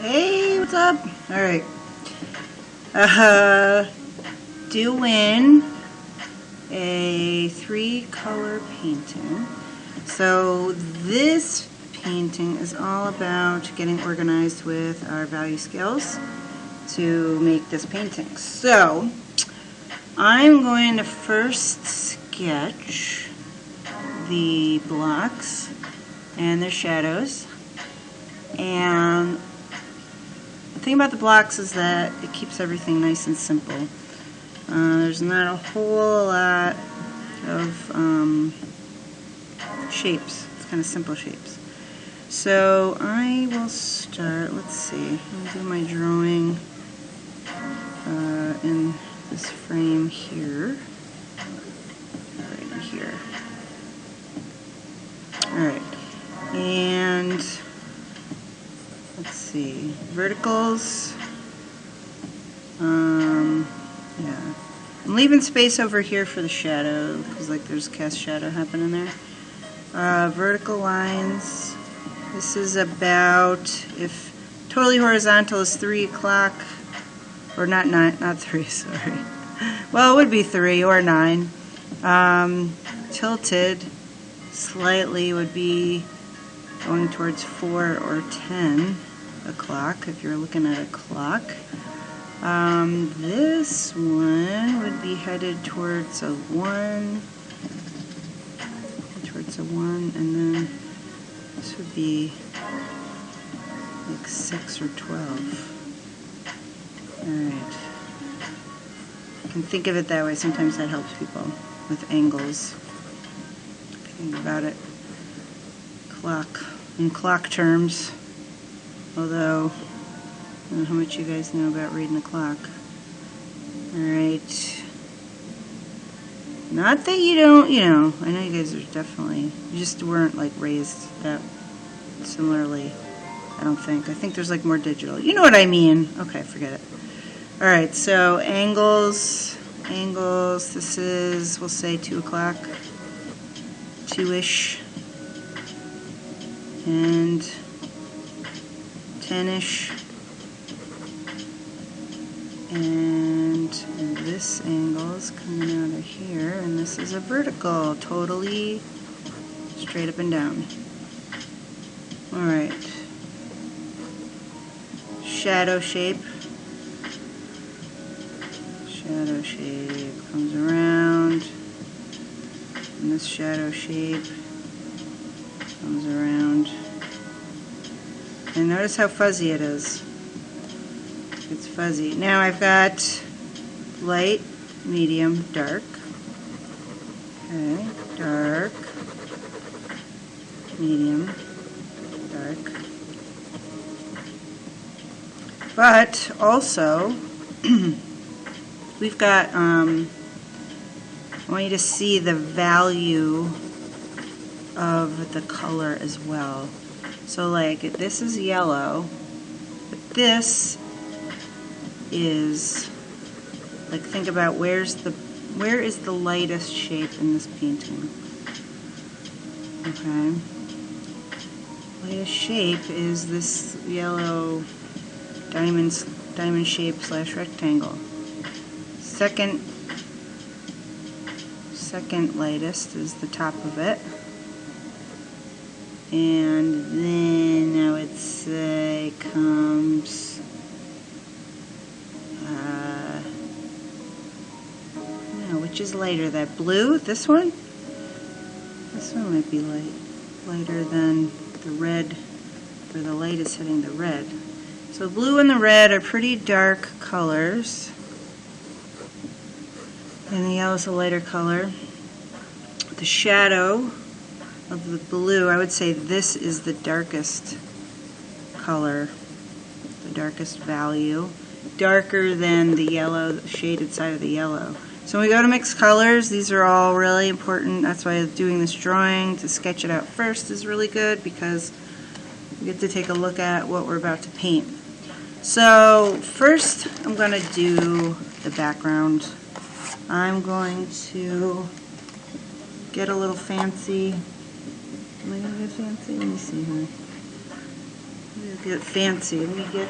Hey, what's up? Alright. Doing a 3-color painting. So this painting is all about getting organized with our value scales to make this painting. So I'm going to first sketch the blocks and their shadows. And the thing about the blocks is that it keeps everything nice and simple. There's not a whole lot of shapes. It's kind of simple shapes. So I will start, let's see, I'll do my drawing in this frame here, right here. Alright, and let's see, verticals, yeah, I'm leaving space over here for the shadow, because like there's cast shadow happening there. Vertical lines, this is about, if totally horizontal is 3 o'clock, or not 3, sorry. Well, it would be 3 or 9. Tilted slightly would be going towards 4 or 10 o'clock if you're looking at a clock. This one would be headed towards a 1, and then this would be like 6 or 12. Alright. You can think of it that way. Sometimes that helps people with angles. Think about it. In clock terms. Although, I don't know how much you guys know about reading a clock. Alright. Not that you don't, I know you guys are definitely, you just weren't like raised that similarly, I don't think. I think there's like more digital. You know what I mean. Okay, forget it. Alright, so angles, this is, we'll say 2 o'clock, 2-ish, and 10-ish, and this angle is coming out of here, and this is a vertical, totally straight up and down. Alright, shadow shape comes around, and this shadow shape comes around. And notice how fuzzy it is. It's fuzzy. Now I've got light, medium, dark. Okay, dark, medium, dark. But also, we've got, I want you to see the value of the color as well. So like, this is yellow, but this is, like, think about where is the lightest shape in this painting? Okay. Lightest shape is this yellow diamond shape / rectangle. Second lightest is the top of it. And then I would say comes which is lighter, that blue, this one? This one might be lighter than the red, or the light is hitting the red. So blue and the red are pretty dark colors. And the yellow is a lighter color. The shadow of the blue, I would say this is the darkest color, the darkest value, darker than the yellow, the shaded side of the yellow. So when we go to mix colors, these are all really important. That's why doing this drawing, to sketch it out first, is really good, because we get to take a look at what we're about to paint. So first I'm going to do the background. I'm going to get a little fancy. Am I going to get fancy? Let me see here. We'll get fancy. Let me get...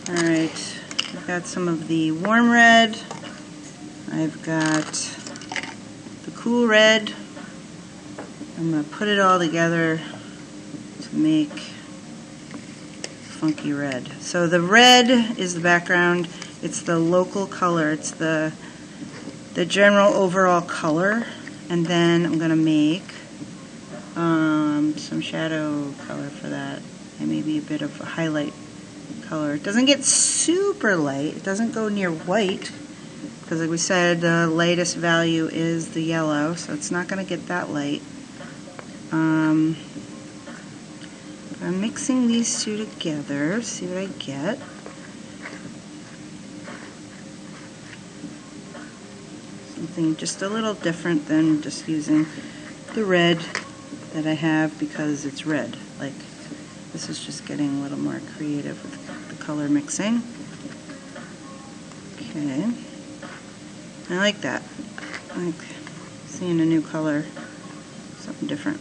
Alright, I've got some of the warm red. I've got the cool red. I'm going to put it all together to make funky red. So the red is the background. It's the local color. It's the general overall color. And then I'm going to make some shadow color for that. And maybe a bit of a highlight color. It doesn't get super light. It doesn't go near white. Because like we said, the lightest value is the yellow. So it's not going to get that light. I'm mixing these two together, see what I get. Something just a little different than just using the red that I have because it's red. Like, this is just getting a little more creative with the color mixing. Okay. I like that. I like seeing a new color, something different.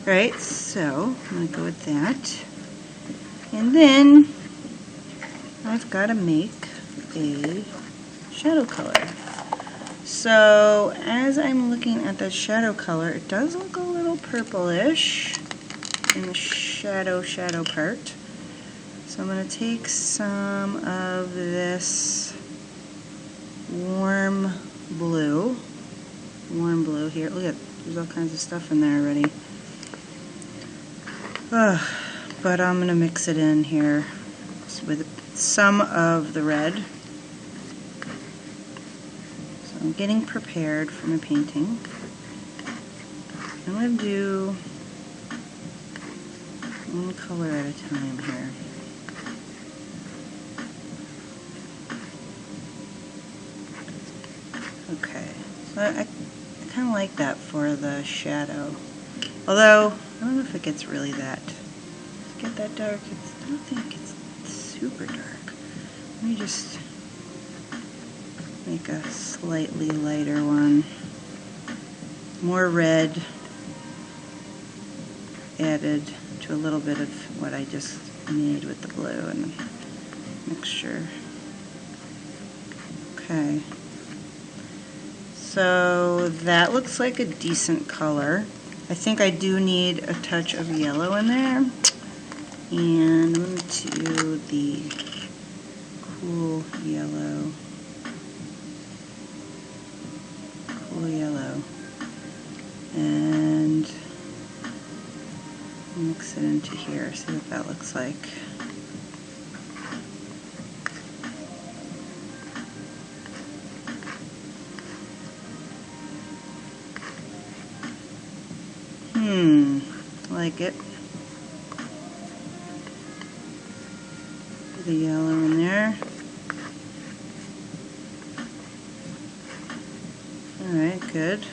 Alright, so I'm going to go with that. And then I've got to make a shadow color. So as I'm looking at the shadow color, it does look a little purplish in the shadow part. So I'm going to take some of this warm blue here. Look at, there's all kinds of stuff in there already. But I'm going to mix it in here with some of the red. So I'm getting prepared for my painting. I'm going to do one color at a time here. Okay, so I kind of like that for the shadow. Although, I don't know if it gets really that. Does it get that dark? I don't think it's super dark. Let me just make a slightly lighter one. More red added to a little bit of what I just made with the blue and the mixture. Okay. So that looks like a decent color. I think I do need a touch of yellow in there. And I'm going to do the cool yellow. And mix it into here, see what that looks like. I like it. Put the yellow in there. Alright, good.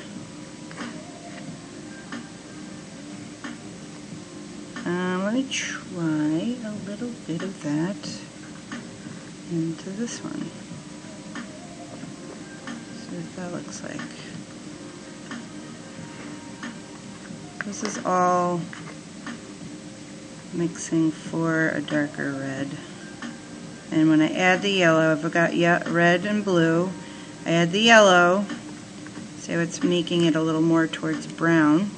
Let me try a little bit of that into this one. See what that looks like. This is all mixing for a darker red. And when I add the yellow, I've got red and blue. I add the yellow, so it's making it a little more towards brown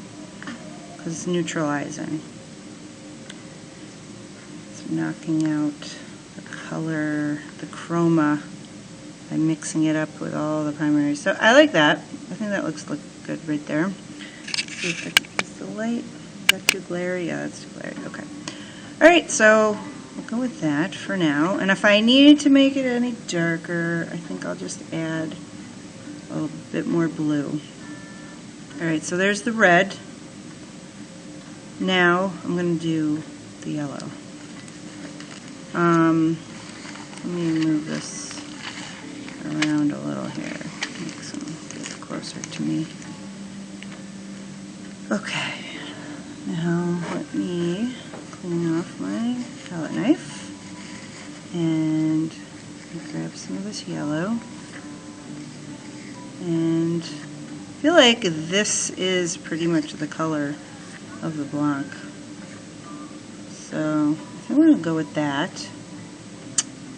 because it's neutralizing. It's knocking out the color, the chroma, by mixing it up with all the primaries. So I like that. I think that looks good right there. See if the light, is that too glary? Yeah, that's too glary. Okay. Alright, so we'll go with that for now. And if I needed to make it any darker, I think I'll just add a little bit more blue. Alright, so there's the red. Now I'm going to do the yellow. Let me move this around a little here. Make some get it closer to me. Okay. Now let me clean off my palette knife and grab some of this yellow. feel like this is pretty much the color of the block. So I'm going to go with that.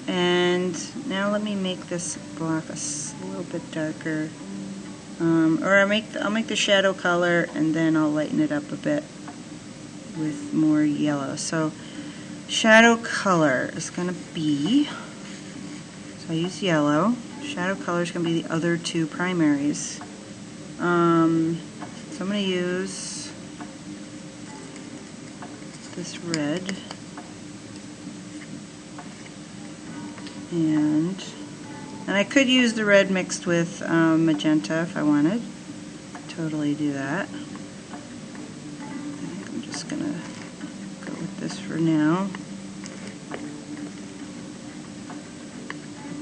And now let me make this block a little bit darker. Or I'll make the shadow color and then I'll lighten it up a bit with more yellow. So shadow color is going to be, so I use yellow. Shadow color is going to be the other two primaries. So I'm going to use this red and I could use the red mixed with magenta if I wanted. Totally do that. I think I'm just going to go with this for now.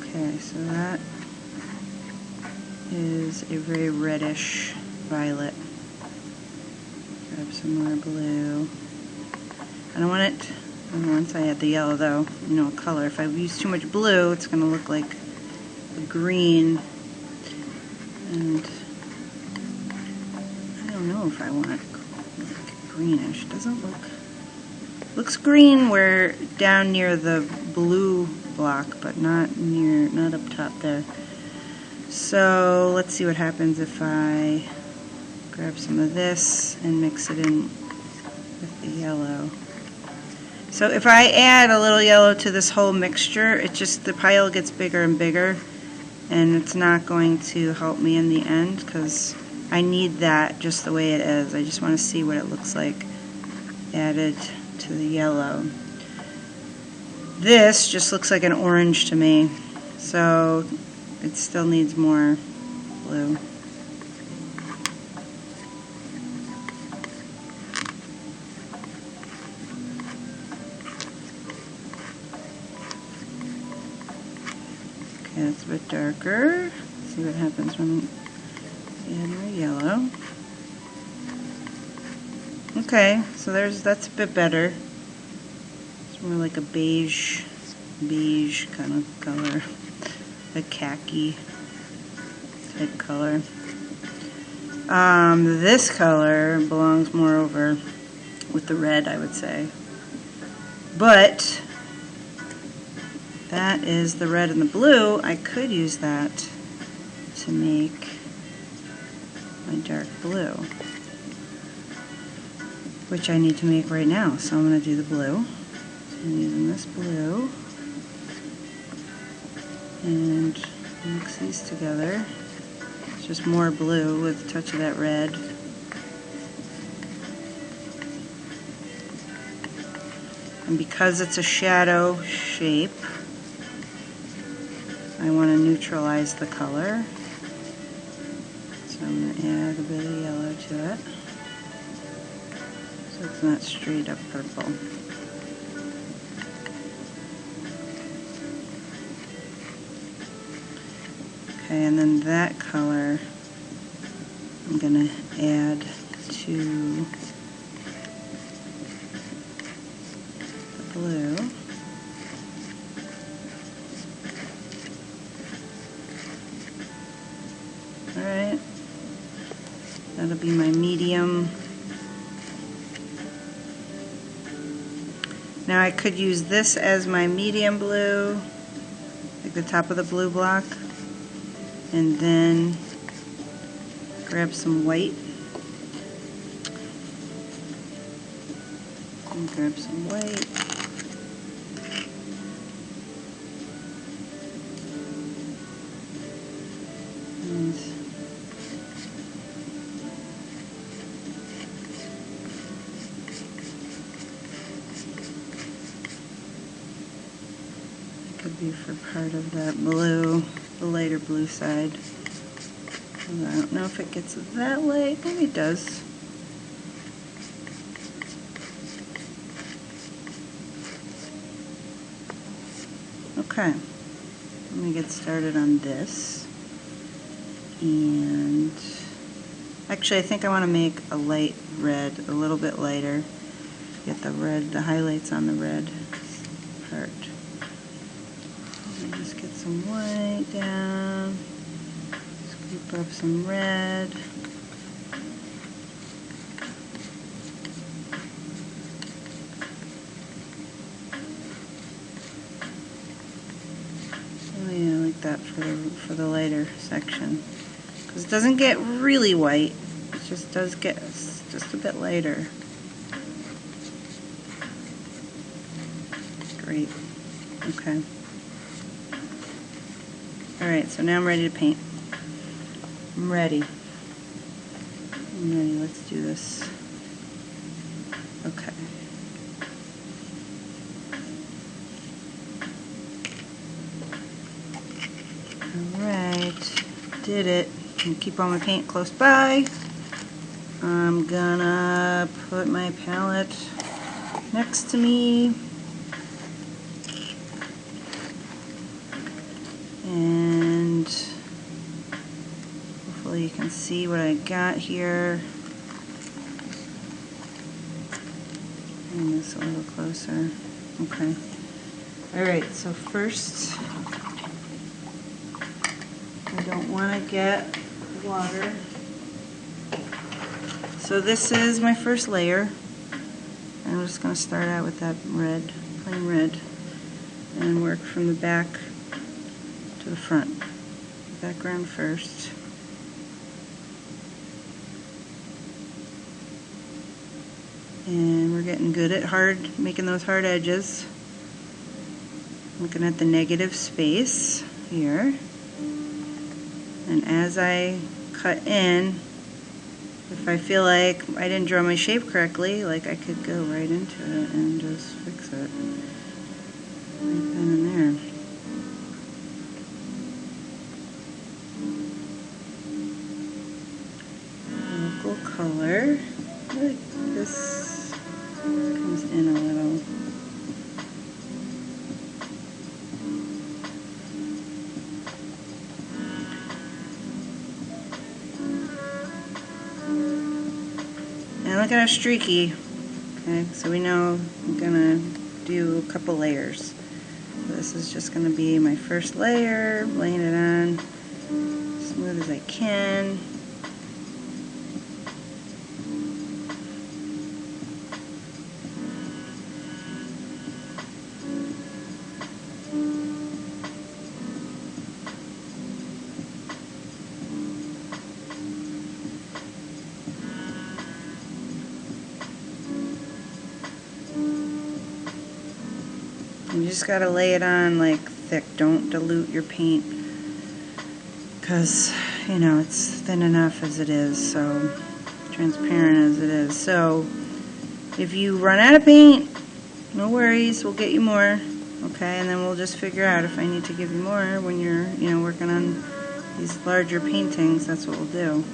Okay, so that is a very reddish violet. Grab some more blue. I don't want it, once I add the yellow though, color. If I use too much blue, it's going to look like a green, and I don't know if I want it like greenish. It doesn't looks green where down near the blue block, but not up top there. So let's see what happens if I grab some of this and mix it in with the yellow. So if I add a little yellow to this whole mixture, the pile gets bigger and bigger, and it's not going to help me in the end because I need that just the way it is. I just want to see what it looks like added to the yellow. This just looks like an orange to me, so it still needs more blue. Okay, it's a bit darker. Let's see what happens when I add more yellow. Okay, so that's a bit better. It's more like a beige kind of color, a khaki type color. This color belongs more over with the red, I would say. But that is the red and the blue. I could use that to make my dark blue, which I need to make right now. So I'm going to do the blue. So I'm using this blue and mix these together. It's just more blue with a touch of that red. And because it's a shadow shape, I want to neutralize the color. So I'm going to add a bit of yellow to it, so it's not straight up purple. Okay, and then that color I'm going to add to the blue. Alright, that'll be my medium. Now I could use this as my medium blue, like the top of the blue block, and then grab some white. And grab some white. And could be for part of that blue, the lighter blue side. And I don't know if it gets that light. Maybe it does. Okay, let me get started on this. And actually I think I want to make a light red, a little bit lighter. Get the red, the highlights on the red part. Just get some white down, scoop up some red. for the lighter section. Because it doesn't get really white, it just does get just a bit lighter. Great. Okay. Alright, so now I'm ready to paint. I'm ready. Let's do this. Okay. Alright, did it. I'm gonna keep all my paint close by. I'm gonna put my palette next to me. And hopefully you can see what I got here. Bring this a little closer. Okay. Alright, so first, I don't want to get water. So this is my first layer. I'm just going to start out with that red, plain red, and work from the back to the front. Background first. And we're getting good at making those hard edges. Looking at the negative space here. And as I cut in, if I feel like I didn't draw my shape correctly, like I could go right into it and just fix it. Right then and there. Local color. I feel like this comes in a little. And look at how streaky. Okay, so we know I'm gonna do a couple layers. So this is just gonna be my first layer, laying it on smooth as I can. You just gotta lay it on like thick. Don't dilute your paint, because you know it's thin enough as it is, so transparent as it is. So if you run out of paint, no worries, we'll get you more. Okay, and then we'll just figure out if I need to give you more when you're, working on these larger paintings. That's what we'll do.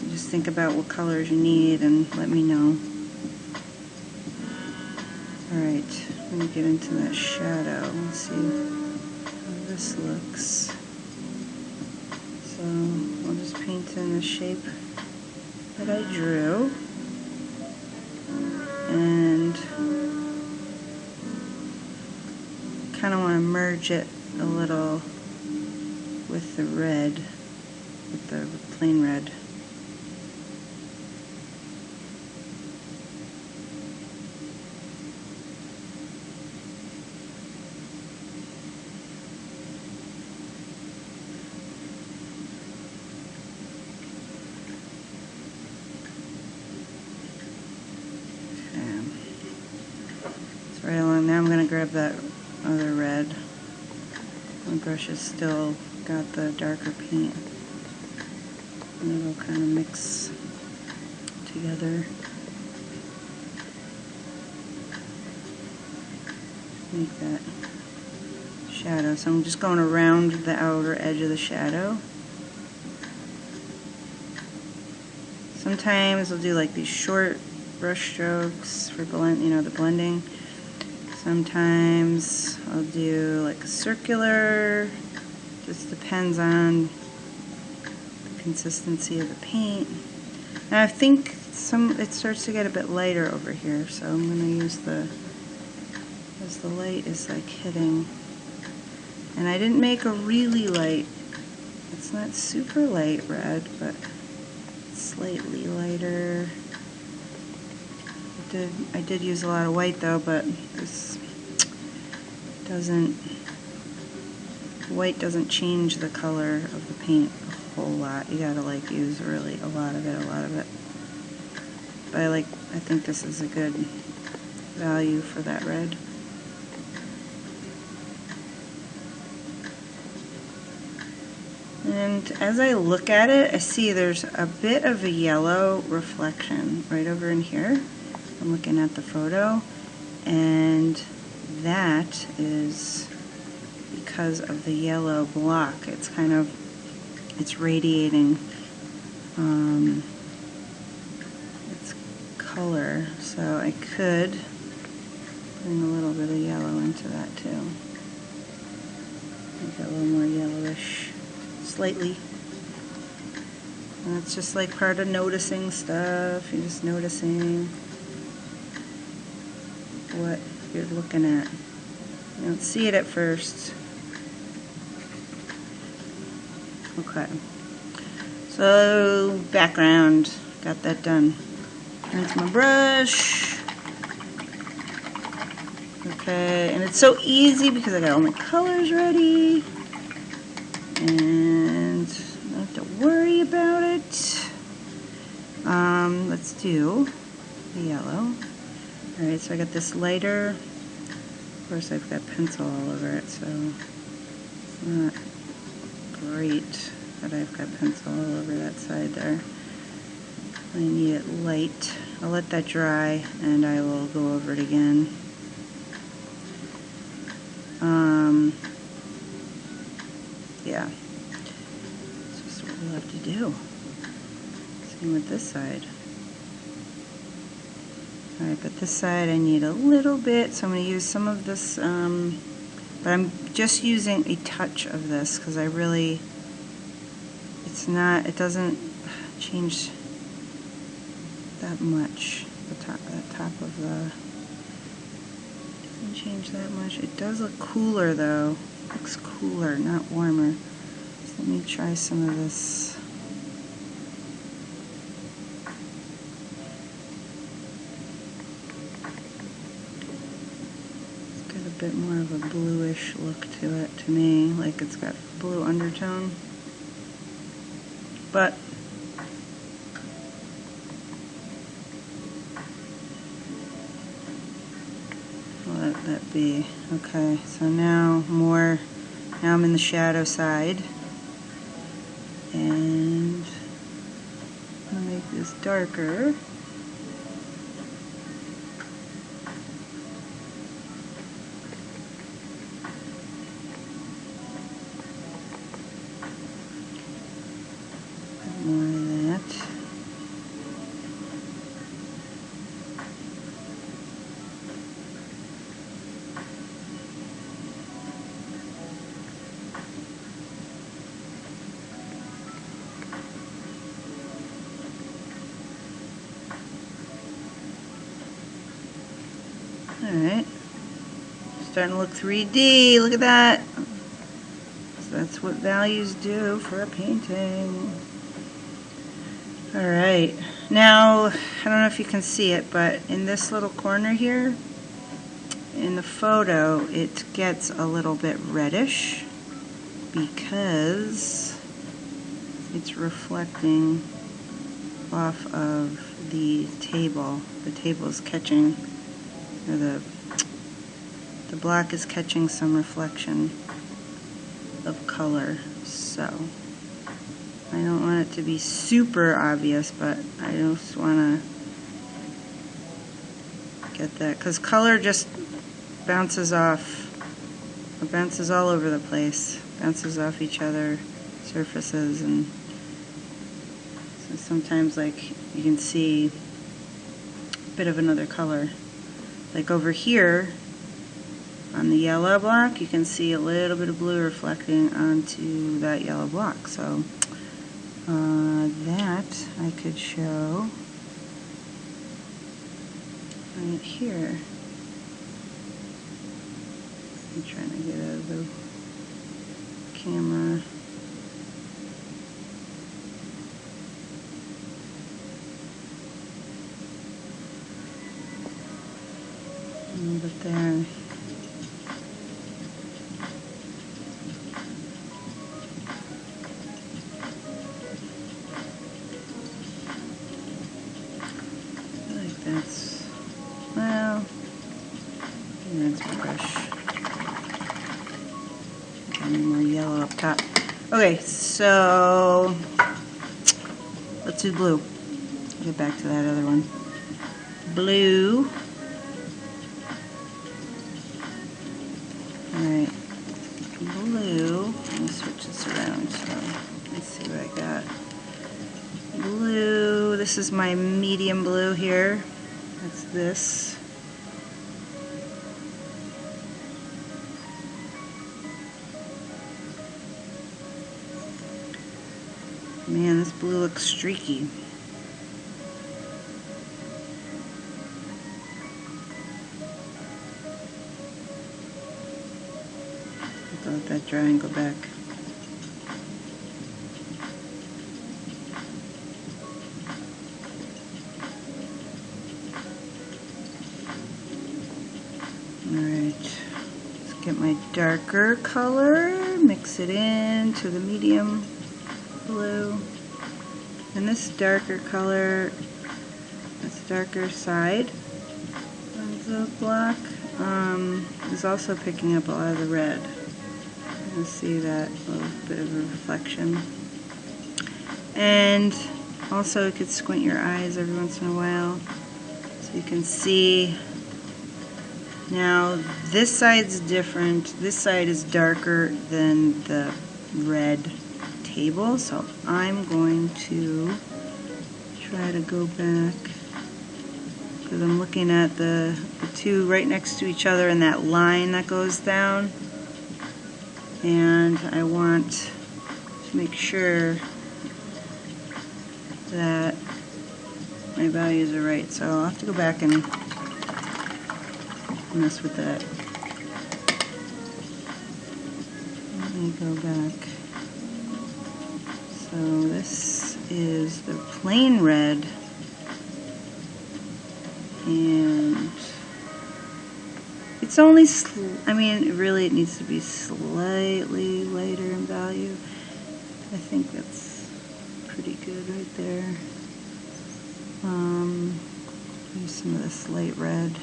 Just think about what colors you need and let me know. Alright, I'm going to get into that shadow. Let's see how this looks. So I'll just paint in the shape that I drew. And kind of want to merge it a little with the red, with the plain red. Right along. Now I'm going to grab that other red. My brush has still got the darker paint. And it'll kind of mix together. Make that shadow. So I'm just going around the outer edge of the shadow. Sometimes I'll do like these short brush strokes for the blending. Sometimes I'll do like a circular, just depends on the consistency of the paint. And I think it starts to get a bit lighter over here, so I'm going to use as the light is like hitting. And I didn't make a really light, it's not super light red, but slightly lighter. I did use a lot of white though, but this doesn't white doesn't change the color of the paint a whole lot. You gotta like use really a lot of it. But I think this is a good value for that red. And as I look at it, I see there's a bit of a yellow reflection right over in here. I'm looking at the photo, and that is because of the yellow block. It's radiating its color, so I could bring a little bit of yellow into that too. Make it a little more yellowish, slightly. And it's just like part of noticing stuff. You're just noticing what you're looking at. You don't see it at first. Okay. So, background. Got that done. Rinse my brush. Okay, and it's so easy because I got all my colors ready. And I don't have to worry about it. Let's do the yellow. Alright, so I got this lighter. Of course, I've got pencil all over it, so it's not great that I've got pencil all over that side there. I need it light. I'll let that dry, and I will go over it again. Yeah. It's just what we'll have to do. Same with this side. Alright, but this side I need a little bit, so I'm going to use some of this, but I'm just using a touch of this because it doesn't change that much. The top of the, doesn't change that much. It does look cooler though. Looks cooler, not warmer. So let me try some of this. A bit more of a bluish look to it, to me, like it's got blue undertone, but I'll let that be. Okay, so now I'm in the shadow side, and I'm gonna make this darker. More of that. Alright. Starting to look 3D. Look at that. So that's what values do for a painting. Alright, now, I don't know if you can see it, but in this little corner here, in the photo, it gets a little bit reddish because it's reflecting off of the table. The table is catching, or the black is catching some reflection of color, so I don't want it to be super obvious, but I just want to get that, because color just bounces off, it bounces all over the place, bounces off each other, surfaces, and so sometimes like you can see a bit of another color. Like over here on the yellow block, you can see a little bit of blue reflecting onto that yellow block, so that I could show right here. I'm trying to get out of the camera. A little bit there. that's, well, rinse my brush. I need more yellow up top. Okay, so let's do blue. Get back to that other one. Blue. Alright, blue. Let me switch this around. So let's see what I got. Blue. This is my medium blue here. That's this. Man, this blue looks streaky. Let that dry and go back. Alright, let's get my darker color, mix it in to the medium blue. And this darker color, this darker side of the block, is also picking up a lot of the red. You can see that little bit of a reflection. And also you could squint your eyes every once in a while so you can see. Now this side's different. This side is darker than the red table, so I'm going to try to go back because I'm looking at the two right next to each other and that line that goes down, and I want to make sure that my values are right, so I'll have to go back and mess with that. Let me go back. So this is the plain red, and it's only, I mean, really it needs to be slightly lighter in value. I think that's pretty good right there. Use some of this light red.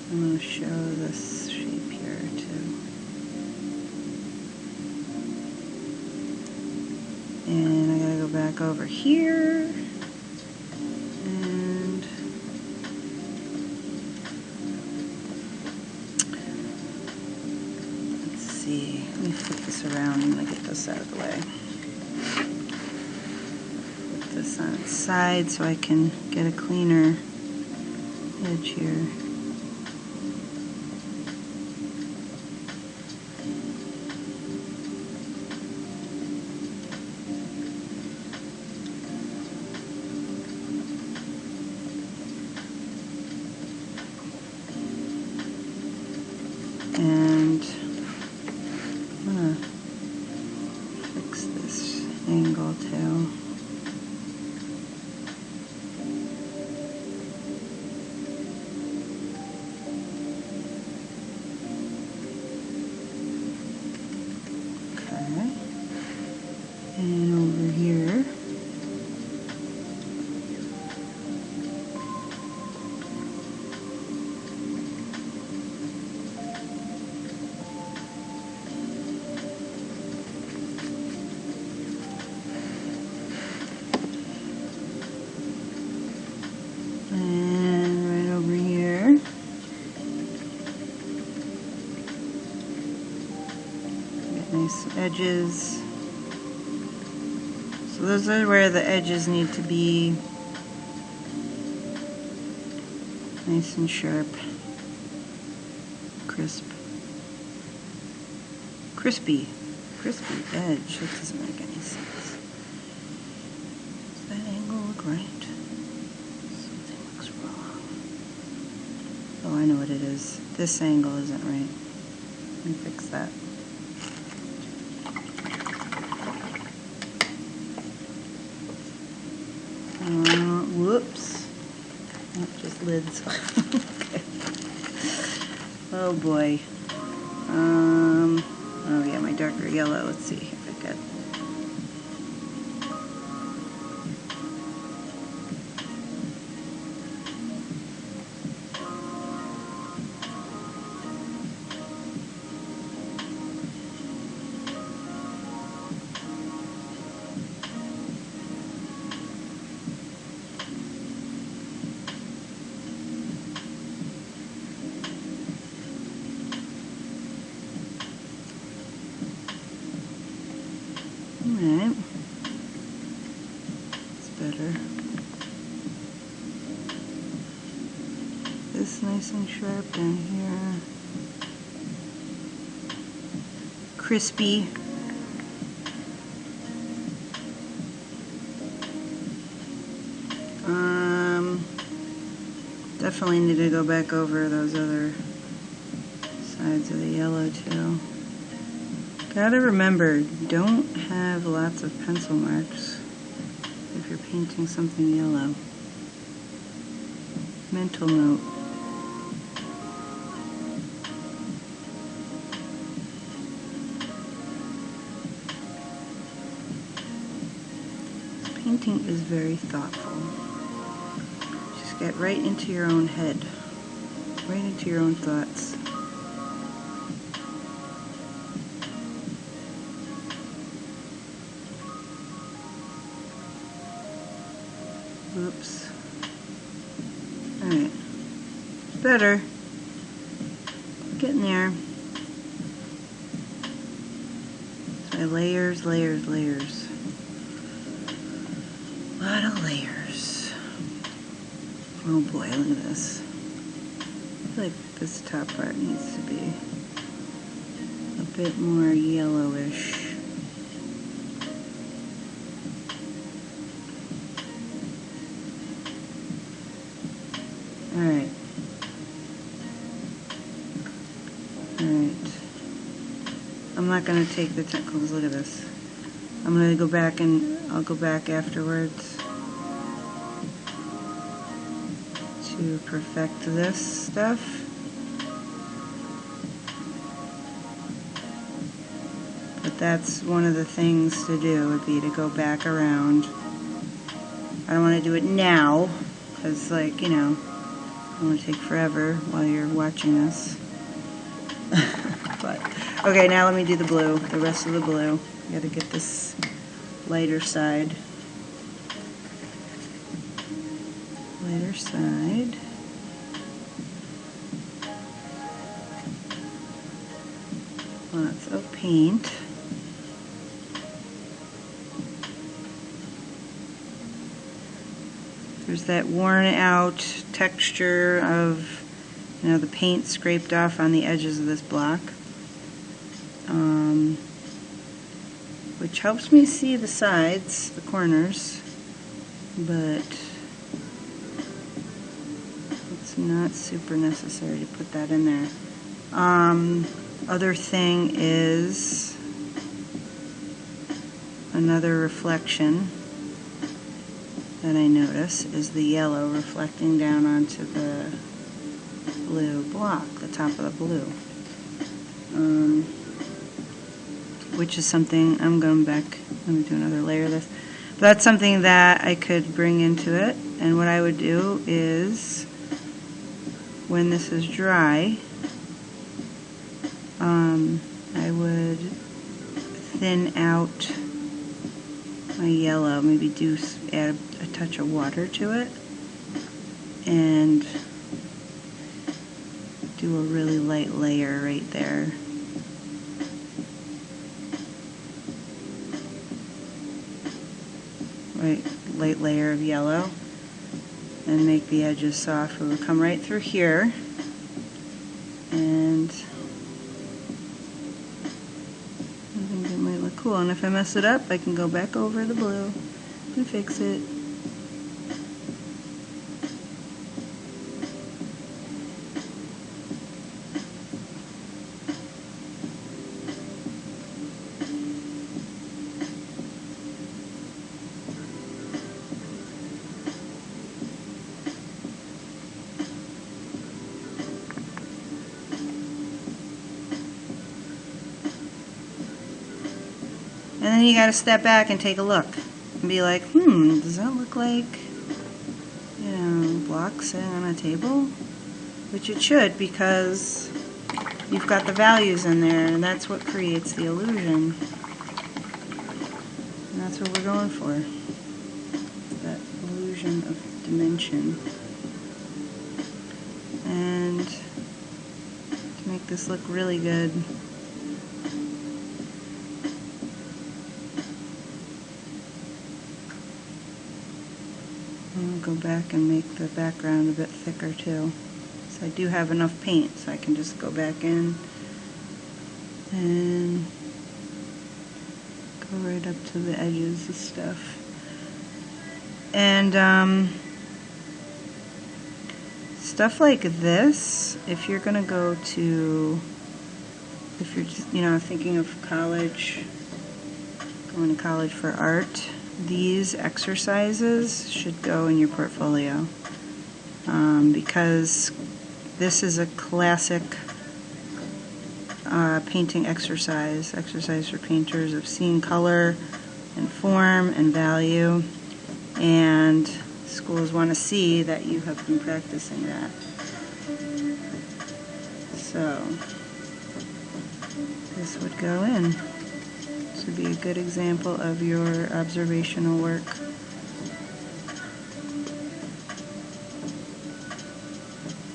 I'm going to show this shape here too. And I gotta go back over here. And let's see. Let me flip this around and get this out of the way. Put this on its side so I can get a cleaner edge here. And I'm going to fix this angle too. Okay. And over here. And right over here. Get nice edges. So those are where the edges need to be nice and sharp, crisp, crispy edge. That doesn't make any sense. Does that angle look right? Something looks wrong. Oh, I know what it is. This angle isn't right. Let me fix that. Whoops. Oh, just lids. Okay. Oh boy. Oh yeah, my darker yellow. Let's see if I got nice and sharp down here. Crispy. Definitely need to go back over those other sides of the yellow too. Gotta remember, don't have lots of pencil marks if you're painting something yellow. Mental note. Painting is very thoughtful. Just get right into your own head, right into your own thoughts. Oops. Alright. Better. Getting there. So layers, layers, layers. A lot of layers. Oh boy, look at this. I feel like this top part needs to be a bit more yellowish. Alright. Alright. I'm not going to take the time, because look at this. I'm going to go back and I'll go back afterwards to perfect this stuff. But that's one of the things to do, would be to go back around. I don't want to do it now, because, like, you know, I don't want to take forever while you're watching this. But okay, now let me do the blue, the rest of the blue. I gotta get this lighter side. Lighter side. Lots of paint. There's that worn out texture of, you know, the paint scraped off on the edges of this block, which helps me see the sides, the corners, but it's not super necessary to put that in there. Other thing is another reflection that I notice is the yellow reflecting down onto the blue block, the top of the blue, which is something I'm going back. Let me do another layer of this. But that's something that I could bring into it, and what I would do is, when this is dry, I would thin out my yellow, maybe add a touch of water to it, and do a really light layer right there. Right, light layer of yellow, and make the edges soft. It will come right through here, and I think it might look cool. And if I mess it up, I can go back over the blue and fix it. And then you got to step back and take a look and be like, does that look like, you know, blocks sitting on a table? Which it should, because you've got the values in there, and that's what creates the illusion. And that's what we're going for. That illusion of dimension. And to make this look really good, I'll go back and make the background a bit thicker too, So I do have enough paint, so I can just go back in and go right up to the edges of stuff. And stuff like this, if you're going to go to, if you're just, thinking of college, going to college for art, these exercises should go in your portfolio, because this is a classic painting exercise for painters of seeing color and form and value, and schools want to see that you have been practicing that. So this would go in. This would be a good example of your observational work.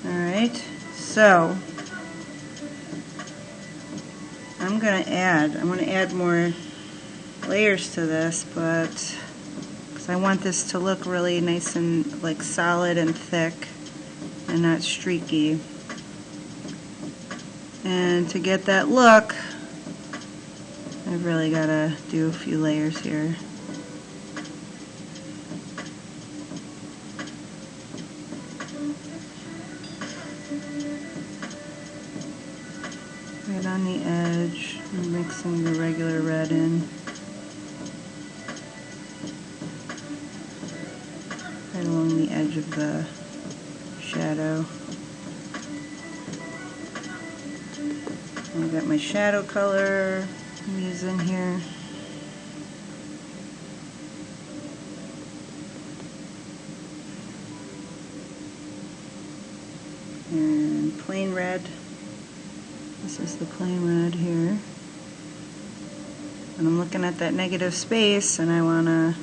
Alright, so I'm going to add more layers to this, but because I want this to look really nice and like solid and thick and not streaky. And to get that look, I've really got to do a few layers here. Right on the edge, I'm mixing the regular red in. Right along the edge of the shadow. I've got my shadow color I'm using here. And plain red. This is the plain red here. And I'm looking at that negative space and I want to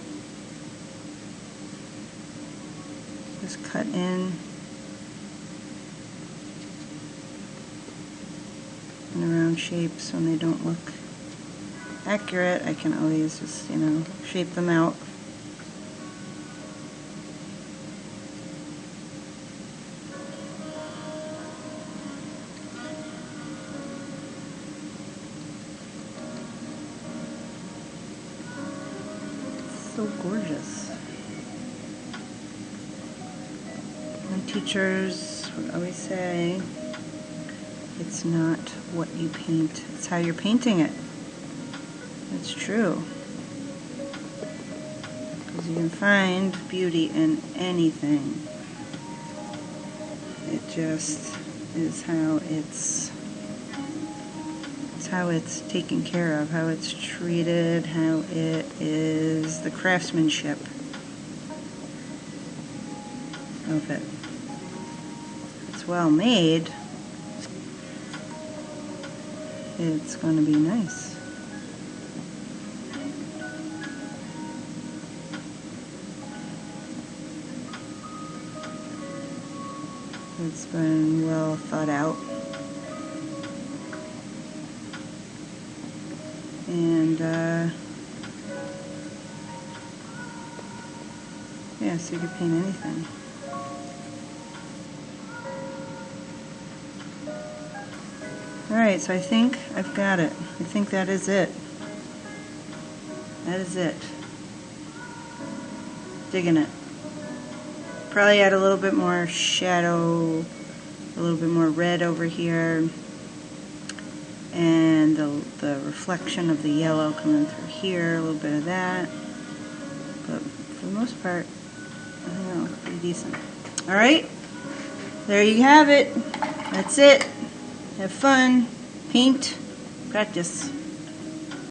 just cut in and around shapes when they don't look accurate. I can always just, shape them out. So gorgeous. My teachers would always say, it's not what you paint, it's how you're painting it. It's true. Because you can find beauty in anything. It just is how it's taken care of, how it's treated, how it is, the craftsmanship of it. If it's well made, it's going to be nice. It's been well thought out. And yeah, so you could paint anything. Alright, so I think I've got it. I think that is it. That is it. Digging it. Probably add a little bit more shadow, a little bit more red over here, and the reflection of the yellow coming through here, a little bit of that. But for the most part, I don't know, pretty decent. Alright, there you have it. That's it. Have fun, paint, practice.